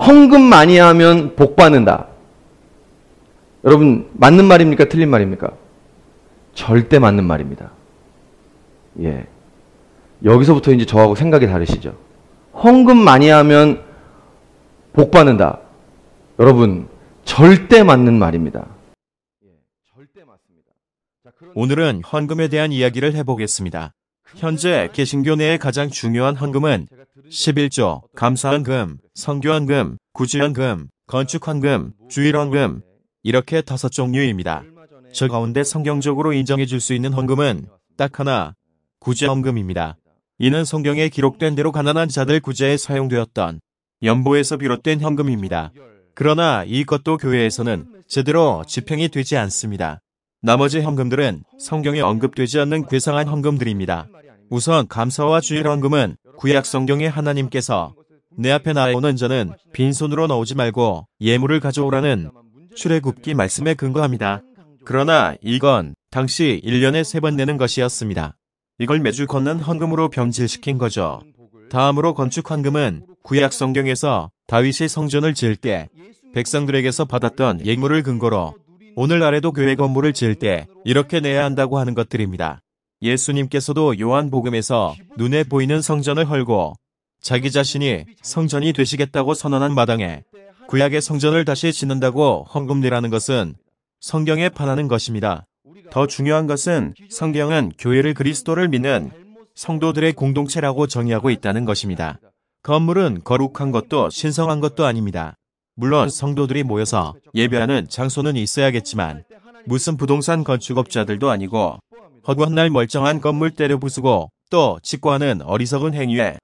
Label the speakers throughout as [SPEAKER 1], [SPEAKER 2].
[SPEAKER 1] 헌금 많이 하면 복 받는다. 여러분, 맞는 말입니까? 틀린 말입니까? 절대 맞는 말입니다. 예. 여기서부터 이제 저하고 생각이 다르시죠? 헌금 많이 하면 복 받는다. 여러분, 절대 맞는 말입니다. 예, 절대 맞습니다.
[SPEAKER 2] 오늘은 헌금에 대한 이야기를 해보겠습니다. 현재 개신교 내의 가장 중요한 헌금은 11조, 감사헌금, 성교헌금, 구주헌금, 건축헌금, 주일헌금 이렇게 5종류입니다. 저 가운데 성경적으로 인정해 줄 수 있는 헌금은 딱 하나, 구제헌금입니다. 이는 성경에 기록된 대로 가난한 자들 구제에 사용되었던 연보에서 비롯된 헌금입니다. 그러나 이것도 교회에서는 제대로 집행이 되지 않습니다. 나머지 헌금들은 성경에 언급되지 않는 괴상한 헌금들입니다. 우선 감사와 주일헌금은 구약 성경에 하나님께서 내 앞에 나아오는 자는 빈손으로 나오지 말고 예물을 가져오라는 출애굽기 말씀에 근거합니다. 그러나 이건 당시 1년에 3번 내는 것이었습니다. 이걸 매주 걷는 헌금으로 변질시킨 거죠. 다음으로 건축헌금은 구약 성경에서 다윗이 성전을 지을 때 백성들에게서 받았던 예물을 근거로 오늘날에도 교회 건물을 지을 때 이렇게 내야 한다고 하는 것들입니다. 예수님께서도 요한복음에서 눈에 보이는 성전을 헐고 자기 자신이 성전이 되시겠다고 선언한 마당에 구약의 성전을 다시 짓는다고 헌금 내라는 것은 성경에 반하는 것입니다. 더 중요한 것은 성경은 교회를 그리스도를 믿는 성도들의 공동체라고 정의하고 있다는 것입니다. 건물은 거룩한 것도 신성한 것도 아닙니다. 물론 성도들이 모여서 예배하는 장소는 있어야겠지만 무슨 부동산 건축업자들도 아니고 허구한 날 멀쩡한 건물 때려 부수고 또 짓고하는 어리석은 행위에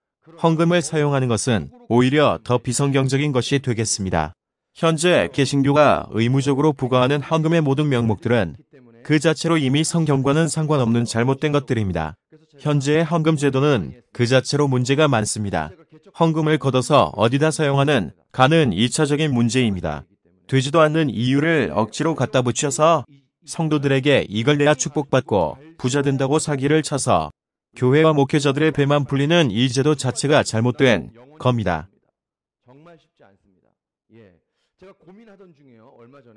[SPEAKER 2] 헌금을 사용하는 것은 오히려 더 비성경적인 것이 되겠습니다. 현재 개신교가 의무적으로 부과하는 헌금의 모든 명목들은 그 자체로 이미 성경과는 상관없는 잘못된 것들입니다. 현재의 헌금 제도는 그 자체로 문제가 많습니다. 헌금을 걷어서 어디다 사용하는 가는 2차적인 문제입니다. 되지도 않는 이유를 억지로 갖다 붙여서 성도들에게 이걸 내야 축복받고 부자 된다고 사기를 쳐서 교회와 목회자들의 배만 불리는 이 제도 자체가 잘못된 겁니다.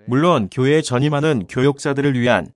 [SPEAKER 2] 물론 교회에 전임하는 교역자들을 위한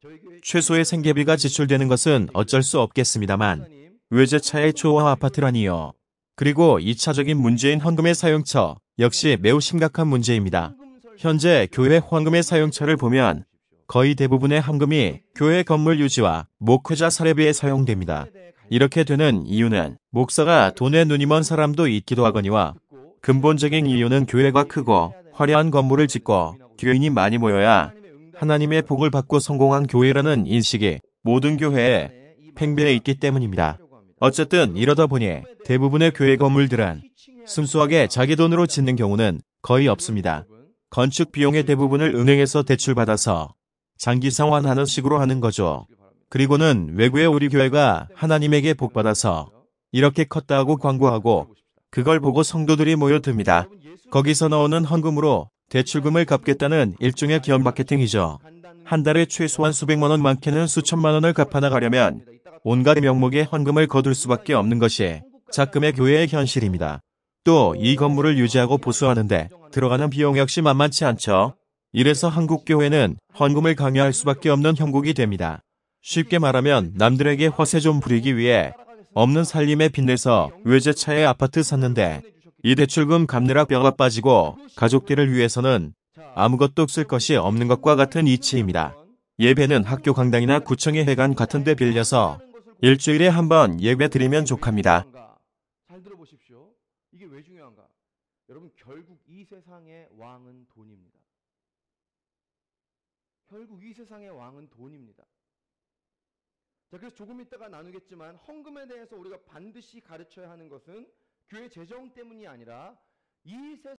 [SPEAKER 2] 최소의 생계비가 지출되는 것은 어쩔 수 없겠습니다만 외제차의 초호화 아파트라니요. 그리고 2차적인 문제인 헌금의 사용처 역시 매우 심각한 문제입니다. 현재 교회 헌금의 사용처를 보면 거의 대부분의 헌금이 교회 건물 유지와 목회자 사례비에 사용됩니다. 이렇게 되는 이유는 목사가 돈에 눈이 먼 사람도 있기도 하거니와 근본적인 이유는 교회가 크고 화려한 건물을 짓고 교인이 많이 모여야 하나님의 복을 받고 성공한 교회라는 인식이 모든 교회에 팽배해 있기 때문입니다. 어쨌든 이러다 보니 대부분의 교회 건물들은 순수하게 자기 돈으로 짓는 경우는 거의 없습니다. 건축 비용의 대부분을 은행에서 대출받아서 장기 상환하는 식으로 하는 거죠. 그리고는 외부의 우리 교회가 하나님에게 복받아서 이렇게 컸다고 광고하고 그걸 보고 성도들이 모여듭니다. 거기서 나오는 헌금으로 대출금을 갚겠다는 일종의 기업 마케팅이죠. 한 달에 최소한 수백만 원 많게는 수천만 원을 갚아나가려면 온갖 명목의 헌금을 거둘 수밖에 없는 것이 작금의 교회의 현실입니다. 또 이 건물을 유지하고 보수하는데 들어가는 비용 역시 만만치 않죠. 이래서 한국 교회는 헌금을 강요할 수밖에 없는 형국이 됩니다. 쉽게 말하면 남들에게 허세 좀 부리기 위해 없는 살림에 빚내서 외제차에 아파트 샀는데 이 대출금 갚느라 뼈가 빠지고 가족들을 위해서는 아무것도 쓸 것이 없는 것과 같은 이치입니다. 예배는 학교 강당이나 구청의 회관 같은 데 빌려서 일주일에 한 번 예배 드리면 족합니다.
[SPEAKER 1] 잘 들어보십시오. 이게 왜 중요한가? 여러분, 결국 이 세상의 왕은 돈입니다. 결국 이 세상의 왕은 돈입니다. 자, 그래서 조금 이따가 나누겠지만 헌금에 대해서 우리가 반드시 가르쳐야 하는 것은 교회 재정 때문이 아니라 이 세상